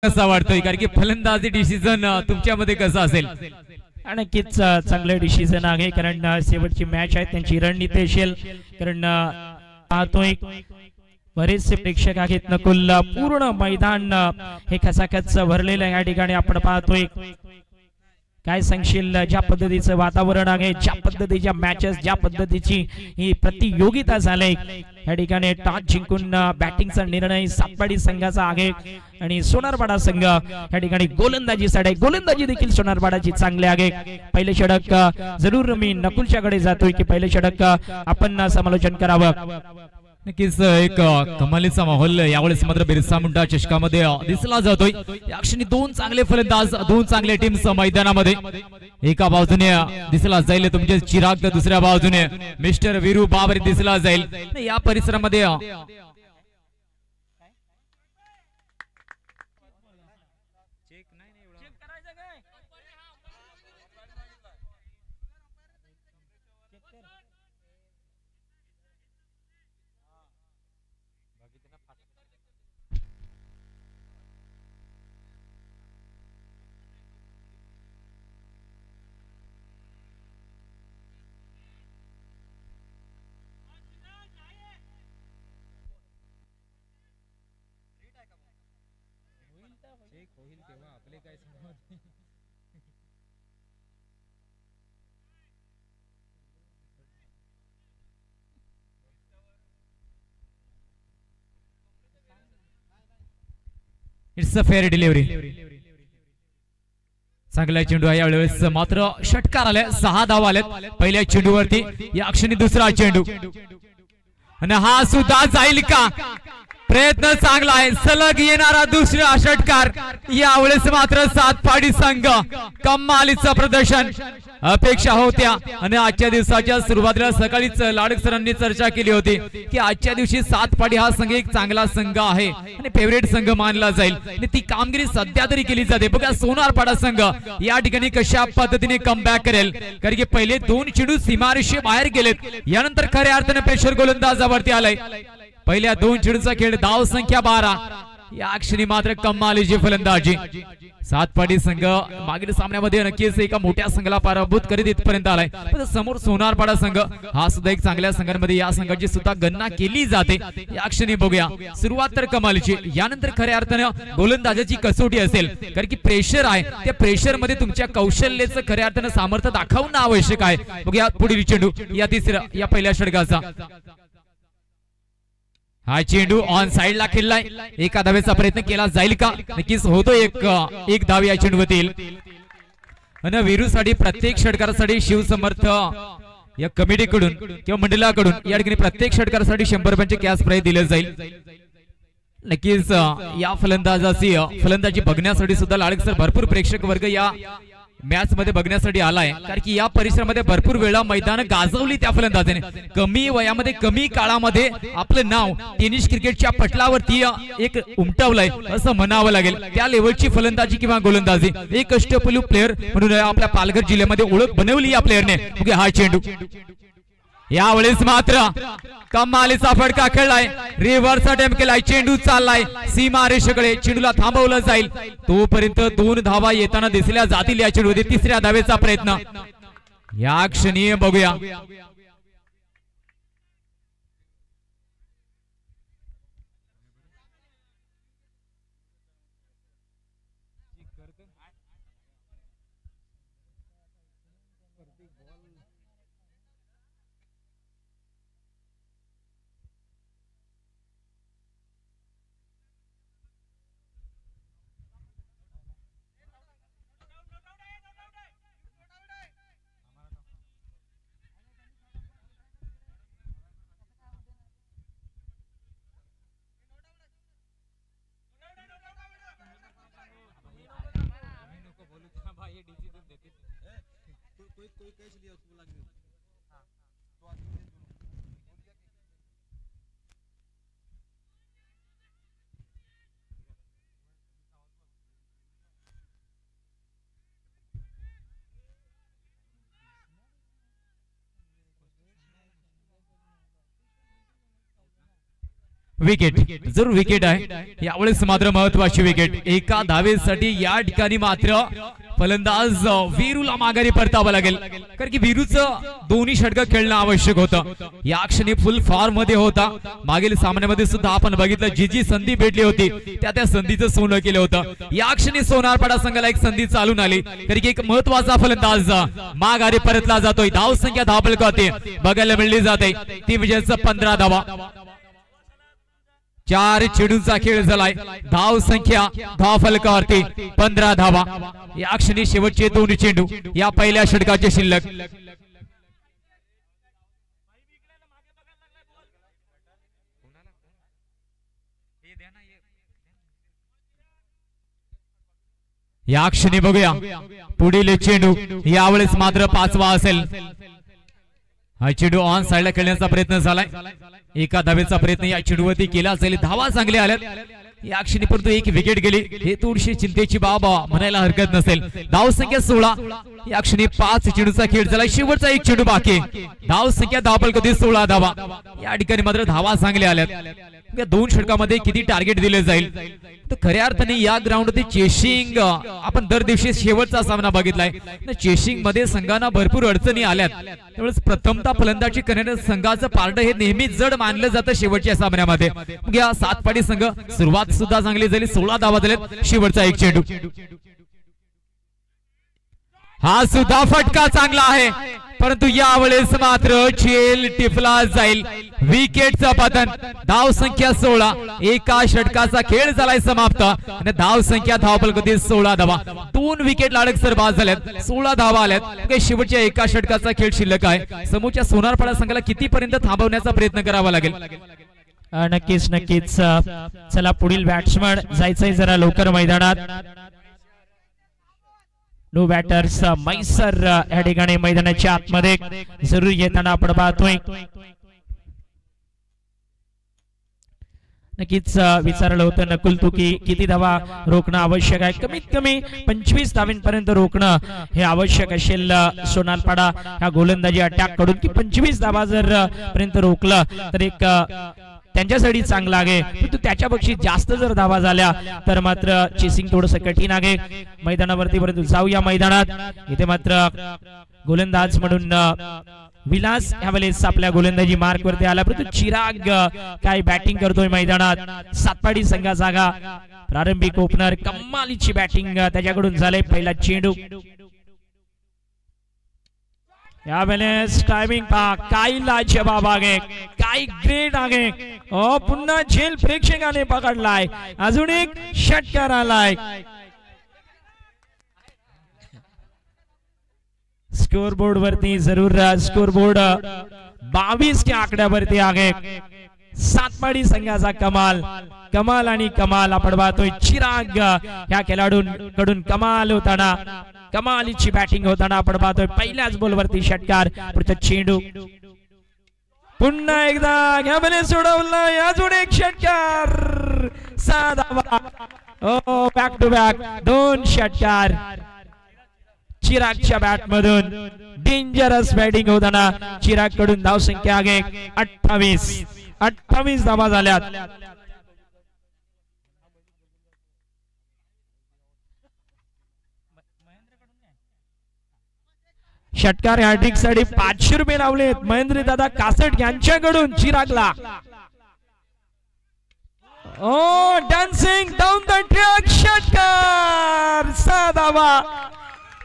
कसा वाटतोय कारण की फलंदाजी डिसिजन तुमच्यामध्ये कसा असेल? नक्कीच चांगलं डिसिजन आहे कारण शेवटची मॅच आहे त्यांची रणनीती असेल कारण पाहतोय बरेचसे प्रेक्षक आहेत नकुल पूर्ण मैदान हे खचाखच भरलेलं आहे या ठिकाणी आपण पाहतोय काय सांगशील ज्या पद्धतीचं वातावरण आहे ज्या पद्धतीच्या मॅचेस ज्या पद्धतीची ही प्रतियोगिता झाली या ठिकाणी टॉस जिंकून बॅटिंगचा निर्णय सातपाडी संघाचा आहे आणि सोनारपाडा संघ या ठिकाणी गोलंदाजीसाठी गोलंदाजी देखील सोनारपाडाची चांगली आहे पहिले षटक जरूर मी नकुलच्याकडे जातोय की पहिले षटक आपण समालोचन करावं नक्कीच एक कमालीचा माहोल यावेळेस मात्र बिरसा मुंडा चषकामध्ये दिसला जातोय या क्षणी दोन चांगले फलंदाज दोन चांगले टीम्स मैदानामध्ये एका बाजूने दिसला जाईल तुमचे चिराग तर दुसऱ्या बाजूने मिस्टर वीरू बाबरी दिसला जाईल या परिसरामध्ये इट्स अ फेअर डिलिव्हरी चांगला चेंडू आहे यावेळेस मात्र षटकार आले 6 धावा आलेत पहिल्या चेंडूवरती या क्षणी दुसरा चेंडू आणि हा सुद्धा जाईल का प्रयत्न चांगला आहे सलग येणारा दुसरा षटकार यावेळेस मात्र सातपाडी संघ कमालीचं प्रदर्शन अपेक्षा होत्या आणि आजच्या दिवसाच्या सुरुवातीला सकाळीच लाडक सरांनी चर्चा केली होती की आजच्या दिवशी सातपाडी हा संघ एक चांगला संघ आहे आणि फेवरेट संघ मानला जाईल आणि ती कामगिरी सध्या तरी केली जाते बघा सोनारपाडा संघ या ठिकाणी कशा पद्धतीने कमबॅक करेल कारण की पहिले 2 चेंडू सीमारेषे बाहेर गेलेत यानंतर खऱ्या अर्थाने प्रेशर गोलंदाजावरती आलाय पहिल्या 2 चेंडूचा खेळ धाव संख्या 12 या क्षणी मात्र कमालीची फलंदाजी सातपाडी संघ मागील सामन्यामध्ये नक्कीच एका मोठ्या संघाला पराभूत करीत इथपर्यंत आलाय पण समोर सोनारपाडा संघ हा सुद्धा एक चांगल्या संघांमध्ये या संघाची सुद्धा गणना केली जाते या क्षणी बघूया सुरुवात तर कमालीची यानंतर खऱ्या अर्थानं गोलंदाजाची कसोटी असेल कारण की प्रेशर आहे त्या प्रेशर मध्ये तुमच्या कौशल्याचं खऱ्या अर्थानं सामर्थ्य दाखवणं आवश्यक आहे बघूया पुढील चेंडू या तिसऱ्या या पहिल्या षटकाचा हा चेंडू ऑन साइड ला खेळलाय एका धावेचा प्रयत्न केला जाईल का नक्कीच होतो एक धाव या चेंडूवरती येईल आणि वीरूसाठी प्रत्येक षटकारासाठी शिवसमर्थ या कमिटीकडून किंवा मंडळाकडून या ठिकाणी प्रत्येक षटकारासाठी 100 रुपयांचे कॅश प्राइज दिले जाईल नक्कीच या फलंदाजी बघण्यासाठी सुद्धा लाडक सर भरपूर प्रेक्षक वर्ग या मॅच मध्ये बघण्यासाठी आलाय कारण की या परिसरामध्ये भरपूर वेळा मैदान गाजवली त्या फलंदाजाने कमी वयामध्ये कमी काळामध्ये आपलं नाव टेनिस क्रिकेटच्या पटलावरती एक उमटवलंय असं म्हणावं लागेल त्या लेवलची फलंदाजी किंवा गोलंदाजी एक अष्टपैलू प्लेअर म्हणून आपल्या पालघर जिल्ह्यामध्ये ओळख बनवली या प्लेअरने हा चेंडू यावेळेस मात्र कमालीचा फटका खेळलाय रिव्हर्स अटेम्प्ट केलाय चेंडू चाललाय सीमा रेषेकडे चेंडूला थांबवलं जाईल तोपर्यंत 2 धावा येताना दिसल्या जातील या चेंडूमध्ये तिसऱ्या धावेचा प्रयत्न या क्षणी बघूया विकेट जरूर विकेट आहे यावेळेस मात्र महत्वाची विकेट एका धावेसाठी या ठिकाणी मात्र फलंदाज वीरूला माघारी परतावं लागेल कारण की वीरूचं दोन्ही षटक खेळणं आवश्यक होतं या क्षणी फुल फॉर्म मध्ये होता मागील सामन्यामध्ये सुद्धा आपण बघितलं जी संधी भेटली होती त्या संधीचं सोनं केलं होतं या क्षणी सोनारपाडा संघाला एक संधी चालून आली कारण की एक महत्वाचा फलंदाज माघारी परतला जातोय धाव संख्या धावपलकावरती बघायला मिळली जाते ती विजयाचं 15 धावा 4 चेंडूंचा खेळ झालाय धाव संख्या धावफलकावरती 15 धावा या क्षणी शेवटचे 2 चेंडू या पहिल्या षटकाचे शिल्लक या क्षणी बघूया पुढील चेंडू यावेळेस मात्र 5वा असेल हा चेंडू ऑन साइडला खेळण्याचा प्रयत्न झालाय एका धावेचा प्रयत्न या चेंडूवरती केला जाईल धावा चांगल्या आल्यात या क्षणी परंतु एक विकेट गेली हे थोडीशी चिंतेची बाब म्हणायला हरकत नसेल धाव संख्या 16 या क्षणी 5 चेंडूचा खेळ झाला शेवटचा एक चेंडू बाकी धाव संख्या धावपलकावरती 16 धावा या ठिकाणी मात्र धावा चांगल्या आल्यात 2 षटकामध्ये किती टार्गेट दिले जाईल तर खऱ्या अर्थाने या ग्राउंडवरती चेसिंग आपण दर दिवशी शेवटचा सामना बघितलाय चेसिंग मध्ये संघांना भरपूर अडचणी आल्यात त्यावेळेस प्रथमतः फलंदाजी करणाऱ्या संघाचं पारडं हे नेहमी जड मानलं जातं शेवटच्या सामन्यामध्ये मग या 7 पाडी संघ सुरुवात सुद्धा चांगली झाली 16 धावा झाल्यात शेवटचा एक चेंडू हा सुद्धा फटका चांगला आहे परंतु यावेळेस मात्र झेल टिपला जाईल विकेटचं पतन धाव संख्या 16 एका षटकाचा खेळ झालाय समाप्त आणि धाव संख्या धावपलकावरती 16 धावा 2 विकेट लाडकसर बाद झाल्यात 16 धावा आल्यात शेवटच्या एका षटकाचा खेळ शिल्लक आहे समोरच्या सोनारपाडा संघाला कितीपर्यंत थांबवण्याचा प्रयत्न करावा लागेल नक्कीच नक्कीच चला पुढील बॅट्समन जायचंय जरा लवकर मैदानात नो बॅटर्स मैसर या ठिकाणी मैदानाच्या आतमध्ये जरूर येताना आपण पाहतोय नक्कीच विचारलं होतं नकुल तू की किती धावा रोखणं आवश्यक आहे कमीत कमी 25 धावांपर्यंत रोखणं हे आवश्यक असेल सोनारपाडा ह्या गोलंदाजी अटॅक कडून की 25 धावा जर पर्यंत रोखलं तर एक त्यांच्यासाठी चांगला आहे परंतु त्याच्यापेक्षा जास्त जर धावा झाल्या तर मात्र चेसिंग थोडंसं कठीण आहे मैदानावरती परंतु जाऊया मैदानात इथे मात्र गोलंदाज म्हणून विलास यावेळेस आपल्या गोलंदाजी मार्क वरती आला परंतु चिराग काय बॅटिंग करतोय मैदानात सातपाडी संघाचा प्रारंभिक ओपनर कमालीची बॅटिंग त्याच्याकडून झाले पहिला चेंडू यावेळेस टायमिंग पहा काय लाजवाब आहे काय ग्रेट आहे पुन्हा झेल प्रेक्षकाने पकडलाय अजून एक षटकार आलाय स्कोर बोर्ड वरती जरूर स्कोर बोर्ड 22 के आकड्यावरती आहे सातपाडी संघाचा कमाल कमाल आणि कमाल आपण पाहतोय चिराग या खेळाडूंकडून कमाल होताना कमालीची बॅटिंग होताना आपण पाहतोय पहिल्याच बॉलवरती षटकार पुढचा चेंडू पुन्हा एकदा घ्याबले सोडवला अजून एक षटकार साधा बॅक टू बॅक 2 षटकार चिरागच्या बॅट मधून डेंजरस बॅटिंग होताना चिराग कडून धाव संख्या आहे 28 धावा झाल्यात षटकार हॅट्रिक साठी 500 रुपये लावलेत महेंद्र दादा कासट यांच्याकडून चिरागला डान्सिंग डाऊन द ट्रॅक षटकार साधावा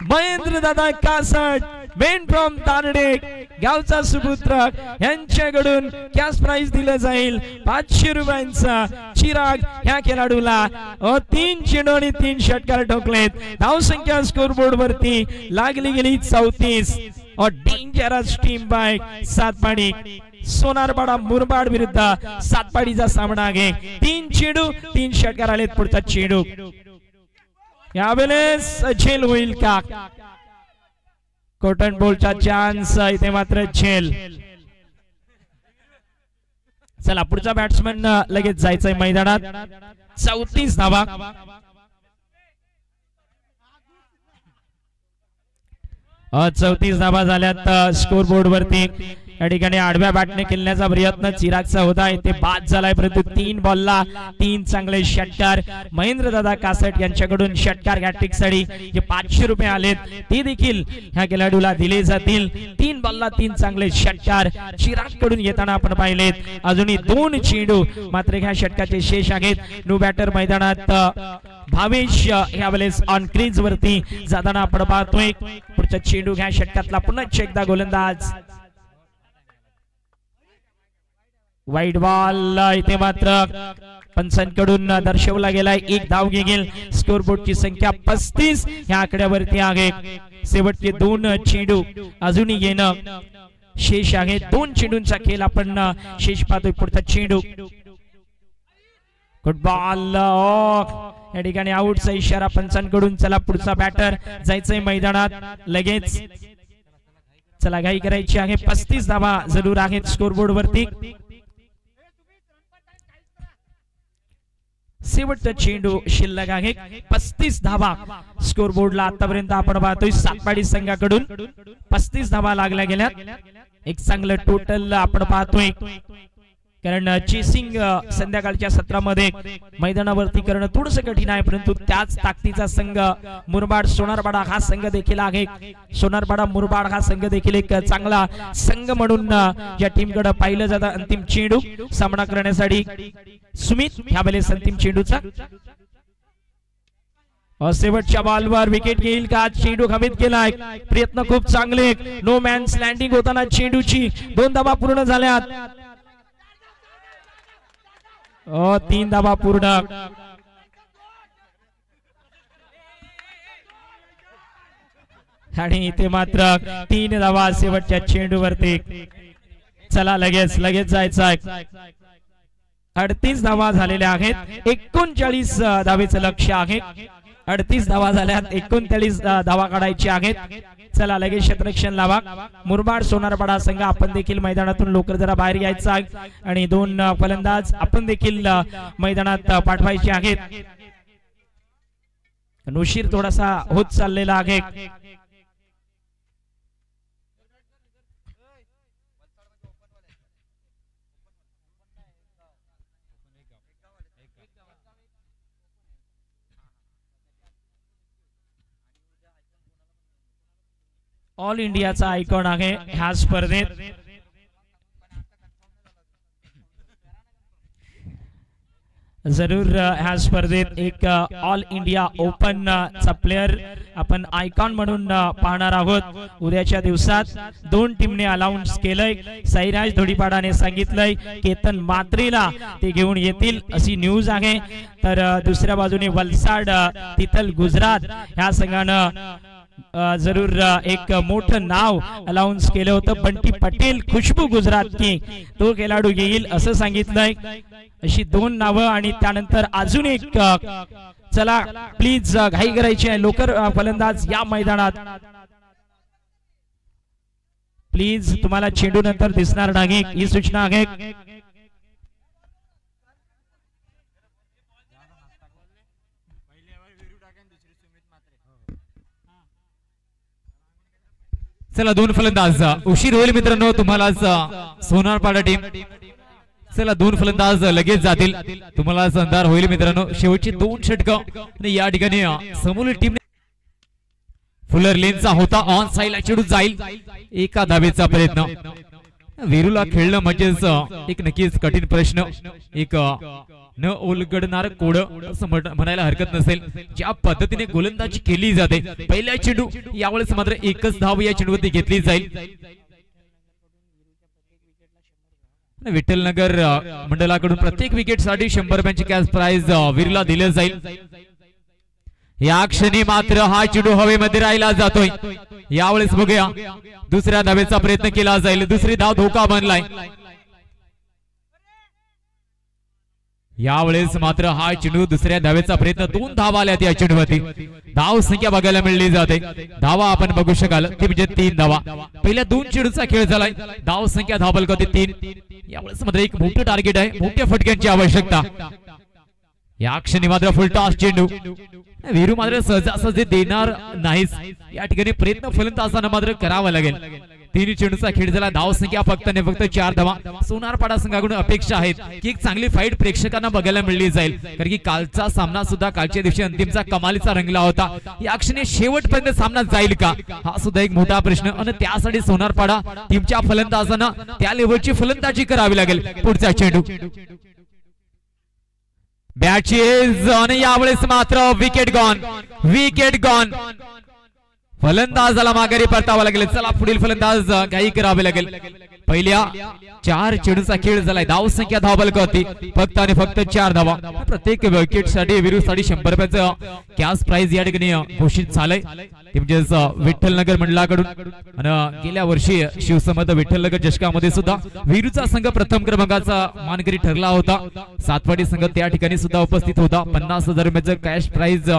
महेंद्र दादा कासट मेन फ्रॉम तारडे गावचा सुपुत्र यांच्याकडून कॅश प्राइज दिलं जाईल 500 रुपयांचा चिराग ह्या खेळाडूला 3 चेंडू आणि 3 षटकार ठोकलेत धाव संख्या स्कोर बोर्ड वरती लागली गेली 34 और dangerous team by Satpadi Sonarpada Murbad विरुद्ध सातपाडीचा सामना आहे 3 चेंडू 3 षटकार आलेत पुढचा चेंडू यावेळेस झेल होईल का कॉटन बॉलचा चान्स इथे मात्र झेल चला पुढचा बॅट्समन लगेच जायचंय मैदानात 34 धावा झाल्यात स्कोर बोर्ड वरती या ठिकाणी आडव्या बॅटने खेळण्याचा प्रयत्न चिरागचा होता, इथे बाद झालाय, परंतु 3 बॉलला 3 चांगले षटकार महेंद्र दादा कासट यांच्याकडून षटकार हॅट्रिकसाठी जे 500 रुपये आलेत ते देखील ह्या खेळाडूला दिले जातील. 3 बॉलला 3 चांगले षटकार चिराग कडून येताना आपण पाहिलेत. अजूनही 2 चेंडू मात्र ह्या षटकाचे शेष आहेत. न्यू बॅटर मैदानात भावेश यावेळेस ऑन क्रीज वरती जाताना आपण पाहतोय. पुढचा चेंडू ह्या षटकातला पुन्हा एकदा गोलंदाज वाईट बॉल, इथे मात्र पंचांकडून दर्शवला गेलाय. 1 धाव घेईल. स्कोर बोर्डची संख्या 35 ह्या आकड्यावरती आहे. शेवटचे 2 चेंडू अजूनही येणं शेष आहे. 2 चेंडूंचा खेळ आपण शेष पाहतोय. पुढचा चेंडू गुड बॉल, या ठिकाणी आउटचा इशारा पंचांकडून. चला पुढचा बॅटर जायचंय मैदानात लगेच. चला घाई करायची आहे. 35 धावा जरूर आहेत स्कोरबोर्ड वरती. शेवटचा चेंडू शिल्लक आहे. 35 धावा स्कोरबोर्डला आतापर्यंत आपण पाहतोय. सातपाडी संघाकडून 35 धावा लागल्या गेल्या. एक चांगलं टोटल आपण पाहतोय, कारण चेसिंग संध्याकाळच्या सत्रामध्ये मैदानावरती करणं थोडंसं कठीण आहे, परंतु त्याच ताकदीचा संघ मुरबाड सोनारपाडा हा संघ देखील आहे. सोनारपाडा मुरबाड हा संघ देखील एक चांगला संघ म्हणून या टीमकडे पाहिलं जातं. अंतिम चेंडू सामना करण्यासाठी सुमित ह्यावेळेस अंतिम चेंडूचा शेवटच्या बॉलवर विकेट घेईल का? चेंडू हवेत गेलाय. प्रयत्न खूप चांगले. नो मॅन्स लँडिंग होताना चेंडूची 2 धावा पूर्ण झाल्यात. 3 धावा पूर्ण. आणि इथे मात्र 3 धावा शेवटच्या चेंडूवरती. चला लगेच जायचं आहे. 38 धावा झालेल्या आहेत. 39 धावेचं लक्ष आहे. 38 धावा झाल्यात. 39 धावा काढायची आहेत. चला लगेच क्षेत्ररक्षण लावा. मुरबाड सोनारपाडा संघ आपण देखील मैदानातून लवकर जरा बाहेर यायचं आहे आणि 2 फलंदाज आपण देखील मैदानात पाठवायचे आहेत. उशीर थोडासा होत चाललेला आहे. ऑल इंडियाचा आयकॉन आहे ह्या स्पर्धेत. जरूर ह्या स्पर्धेत एक ऑल इंडिया ओपन चा प्लेयर आपण आयकॉन म्हणून पाहणार आहोत. उद्याच्या दिवसात 2 टीमने अनाउन्स केलंय. साईराज धोडीपाडाने सांगितलंय केतन मात्रेला ते घेऊन येतील अशी न्यूज आहे. तर दुसऱ्या बाजूने वलसाड तिथल गुजरात ह्या संघानं जरूर एक मोठं नाव अनाउन्स केलं होतं. बंटी पटेल खुशबू गुजरात की तो खेळाडू येईल असं सांगितलंय. अशी 2 नावं आणि त्यानंतर अजून एक. चला प्लीज घाई करायची आहे. लवकर फलंदाज या मैदानात. प्लीज तुम्हाला चेंडू नंतर दिसणार नाही ही सूचना आहे. चला 2 फलंदाज. उशीर होईल मित्रांनो तुम्हाला. सोनारपाडा टीम चला 2 फलंदाज लगेच जातील. तुम्हाला अंधार होईल मित्रांनो. शेवटची 2 षटकं आणि या ठिकाणी समोर टीम फुलर लेनचा होता. ऑन साईडला चेंडू जाईल. 1 धावेचा प्रयत्न. वीरूला खेळणं म्हणजेच एक नक्कीच कठीण प्रश्न. एक न उलगडणार कोड असं म्हणायला हरकत नसेल. ज्या पद्धतीने गोलंदाजी केली जाते. पहिला चेंडू यावेळेस मात्र 1च धाव या चेंडूवरती घेतली जाईल. विठ्ठलनगर मंडळाकडून प्रत्येक विकेट साठी 100 रुपयांची कॅश प्राइज वीरला दिले जाईल. या क्षणी मात्र हा चेंडू हवेमध्ये राहिला जातोय. यावेळेस बघूया दुसऱ्या धावेचा प्रयत्न केला जाईल. दुसरी धाव धोका बनलाय. यावेळेस मात्र हा चेंडू दुसऱ्या धावेचा प्रयत्न. 2 धावा आल्या या चेंडूवरती. धाव संख्या बघायला मिळली जाते. धावा आपण बघू शकाल ती म्हणजे 3 धावा. पहिल्या 2 चेंडूचा खेळ झालाय. धाव संख्या धावल होती 3. यावेळेस मात्र एक मोठं टार्गेट आहे. मोठ्या फटक्यांची आवश्यकता. या क्षणी मात्र फुलटॉस चेंडू. वीरू मात्र सहजासहजी देणार नाहीच. या ठिकाणी प्रयत्न फलंदाजांना मात्र करावा लागेल. तीन चेंडूचा खेळ झाला. धाव संख्या फक्त 4 धावा. सोनारपाडा संघाकडून अपेक्षा आहेत की एक चांगली फाईट प्रेक्षकांना बघायला मिळली जाईल, कारण की कालचा सामना सुद्धा कालच्या दिवशी अंतिमचा कमालीचा रंगला होता. या क्षणी शेवटपर्यंत सामना जाईल का, हा सुद्धा एक मोठा प्रश्न. आणि त्यासाठी सोनारपाडा टीमच्या फलंदाजांना त्या लेवलची फलंदाजी करावी लागेल. पुढचा चेंडू बॅटची आणि यावेळेस मात्र विकेट गॉन. फलंदाजाला माघारी परतावा लागेल. चला पुढील फलंदाज काही करावे लागेल. पहिल्या 4 चेंडूचा खेळ झालाय. धाव संख्या धावबलक होती फक्त आणि फक्त 4 धावा. प्रत्येक विकेट साठी विरुसाठी 100 रुपयाचं कॅश प्राइज या ठिकाणी घोषित झालंय म्हणजेच विठ्ठलनगर मंडळाकडून. आणि गेल्या वर्षी शिवसमर्थ विठ्ठलनगर चषकामध्ये सुद्धा वीरूचा संघ प्रथम क्रमांकाचा मानकरी ठरला होता. सातवाडी संघ त्या ठिकाणी सुद्धा उपस्थित होता. 50,000 रुपयाचं कॅश प्राइज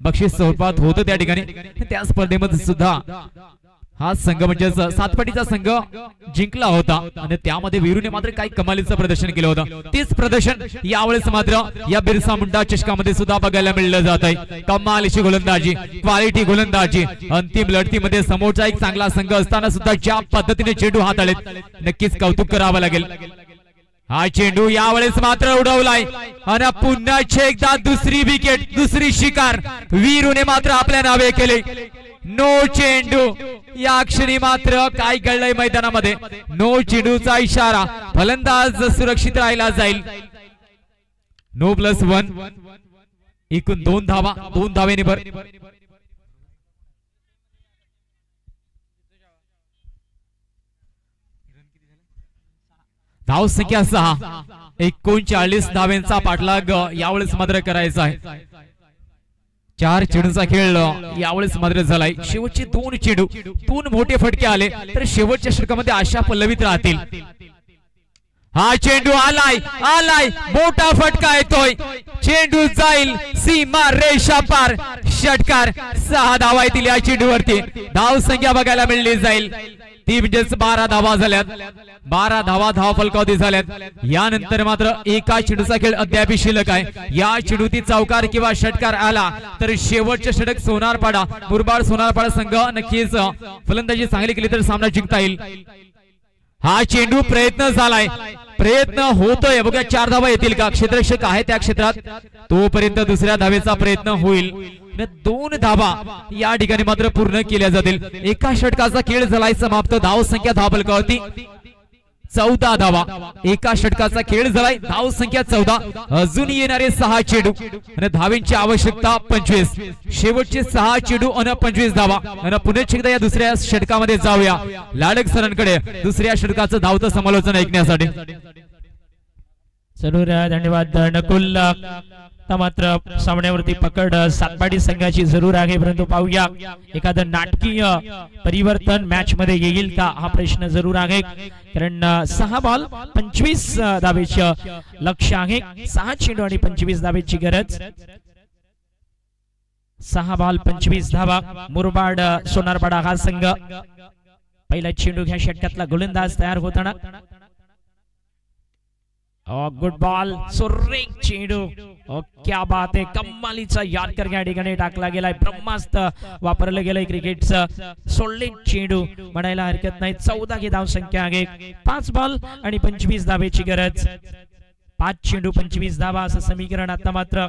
बक्षीस स्वरूपात होतं त्या ठिकाणी. त्या स्पर्धेमध्ये सुद्धा हा संघ म्हणजे सातपाटीचा संघ जिंकला होता आणि त्यामध्ये वीरूने मात्र काही कमालीचं प्रदर्शन केलं होतं. तेच प्रदर्शन यावेळेस मात्र या बिरसा मुंडा चषकामध्ये सुद्धा बघायला मिळलं जात आहे. कमालीची गोलंदाजी, क्वालिटी गोलंदाजी. अंतिम लढतीमध्ये समोरचा एक चांगला संघ असताना सुद्धा ज्या पद्धतीने चेंडू हाताळलेत, नक्कीच कौतुक करावं लागेल. हा चेंडू यावेळेस मात्र उडवलाय आणि पुन्हा एकदा दुसरी विकेट, दुसरी शिकार वीरूने मात्र आपल्या नावे केले. नो चेंडू. या क्षणी मात्र काय घडलंय मैदानामध्ये, नो चेंडूचा इशारा. फलंदाज सुरक्षित राहिला जाईल. नो +1. एकूण 2 धावा, 2 धावेने भर. धाव संख्या 6. 39 धाव्यांचा पाठलाग यावेळेस मात्र करायचा आहे. 4 चेंडूचा खेळ यावेळेस मात्र झालाय. शेवटचे 2 चेंडू, 2 मोठे फटके आले तर शेवटच्या षटकामध्ये आशा पल्लवित राहतील. हा चेंडू आलाय मोठा फटका येतोय. चेंडू जाईल सीमा रेषा पार. षटकार. 6 धावा येतील या चेंडूवरती. धाव संख्या बघायला मिळली जाईल ती म्हणजेच 12 धावा झाल्यात. 12 धावा धाव फलकावधी झाल्यात. यानंतर मात्र एका चेंडूचा खेळ अद्याप शिल्लक आहे. या चेंडूती चौकार किंवा षटकार आला तर शेवटचे षटक सोनारपाडा, मुरबाड सोनारपाडा संघ नक्कीच फलंदाजी चांगली केली तर सामना जिंकता येईल. हा चेंडू प्रयत्न झालाय, प्रयत्न होतोय. बघा 4 धावा येतील का. क्षेत्ररक्षक आहे त्या क्षेत्रात, तोपर्यंत दुसऱ्या धावेचा प्रयत्न होईल. 2 धावा या ठिकाणी मात्र पूर्ण केल्या जातील. एका षटकाचा खेळ झालाय समाप्त. धाव संख्या धावफलकावरती 14 धावा. एका षटकाचा खेळ झालाय. धाव संख्या 14. अजून येणारे 6 चेंडू आणि धावेंची आवश्यकता 25. शेवटचे 6 चेंडू आणि 25 धावा. आणि पुन्हा एकदा या दुसऱ्या षटकामध्ये जाऊया लाडक सरांकडे दुसऱ्या षटकाचं धावतं समालोचन ऐकण्यासाठी. जरूर धन्यवाद नकुल. मात्र सामन्यावरती पकड सातपाडी संघाची जरूर आहे, परंतु पाहूया एखादं नाटकीय परिवर्तन मॅच मध्ये येईल का हा प्रश्न जरूर आहे. कारण 6 बॉल 25 धावेचे लक्ष्य आहे. 6 चेंडू आणि 25 धावेची गरज. 6 बॉल 25 धावा. मुरबाड सोनारपाडा हा संघ. पहिला चेंडू घ्या षटकातला गोलंदाज तयार होताना. Good ball. सुरेख चेंडू. क्या बात आहे. कमालीचा यॉर्कर या ठिकाणी टाकला गेलाय. ब्रह्मास्त्र वापरलं गेलंय क्रिकेटचं. सोलिड चेंडू म्हणायला हरकत नाही. 14 ही धाव संख्या आहे. 5 बॉल आणि 25 धावेची गरज. 5 चेंडू 25 धावा असं समीकरण. आता मात्र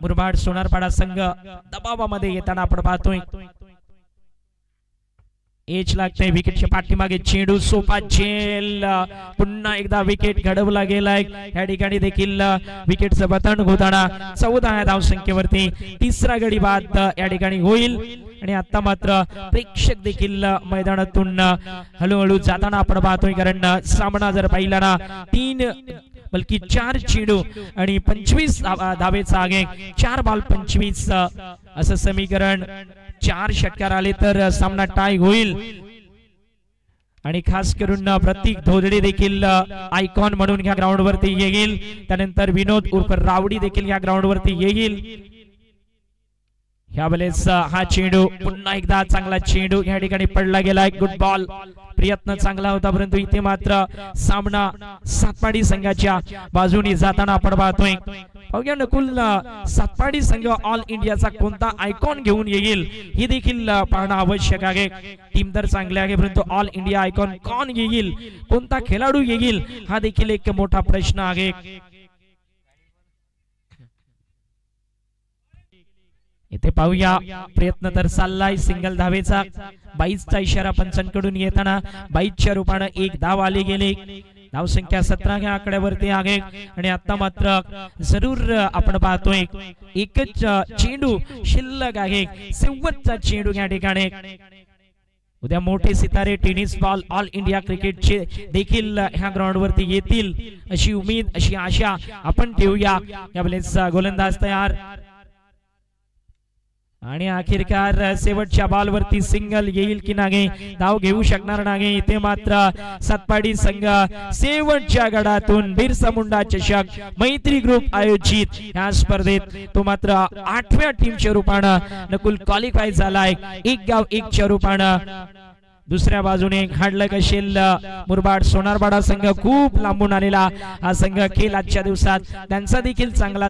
मुरबाड सोनारपाडा संघ दबावामध्ये येताना आपण पाहतोय. एच लागतंय विकेटच्या पाठीमागे. चेंडू सोपा झेल. पुन्हा एकदा विकेट घडवला गेलाय. या ठिकाणी देखील विकेटचं पतन होताना 14 धाव संख्येवरती तिसरा गडी बाद या ठिकाणी होईल. आणि आता मात्र प्रेक्षक देखील मैदानातून हळूहळू जाताना आपण पाहतोय. कारण सामना जर पाहिला ना 3 बल्कि 4 चेंडू आणि 25 धावेचा आहे. 4 बॉल 25 असं समीकरण. 4 षटकार आले तर सामना टाय होईल. आणि खास करून प्रतीक धोदडे देखील आयकॉन म्हणून या ग्राउंड वरती येईल. त्यानंतर विनोद उर्फ रावडी देखील या ग्राउंड वरती येईल. ह्या वेळेस हा चेंडू पुन्हा एकदा चांगला चेंडू या ठिकाणी पडला गेलाय. Good ball. प्रयत्न चांगला होता परंतु इथे मात्र सामना सातपाडी संघाच्या बाजूने जाताना आपण पाहतोय. पाहूया नकुल सातपाडी संघ ऑल इंडियाचा कोणता आयकॉन घेऊन येईल हे देखील पाहणं आवश्यक आहे. टीम तर चांगली आहे परंतु ऑल इंडिया आयकॉन कोण येईल, कोणता खेळाडू येईल हा देखील एक मोठा प्रश्न आहे. इथे पाहूया प्रयत्न तर चाललाय सिंगल धावेचा. 22चा इशारा पंचांकडून येताना 22च्या रूपाने एक धाव आले गेले. धाव संख्या 17 ह्या आकड्यावरती आहे आणि आता मात्र जरूर आपण पाहतोय एकच चेंडू शिल्लक आहे. शेवटचा चेंडू या ठिकाणी. उद्या मोठे सितारे टेनिस बॉल ऑल इंडिया क्रिकेटचे देखील ह्या ग्राउंड वरती येतील अशी उमेद, अशी आशा आपण ठेवूया. यावेळेस गोलंदाज तयार आणि अखेरकार शेवटच्या बॉल वरती सिंगल येईल की नाही, धाव घेऊ शकणार नाही. इथे मात्र सातपाडी संघ शेवटच्या गडातून बिरसा मुंडा चषक मैत्री ग्रुप आयोजित या स्पर्धेत तो मात्र 8व्या टीमच्या रूपाने नकुल क्वालिफाय झालाय. एक गाव एकच्या रूपाने. दुसऱ्या बाजूने हाडलक असेल मुरबाड सोनारबाडा संघ. खूप लांबून आलेला हा संघ खेळ आजच्या दिवसात त्यांचा देखील चांगला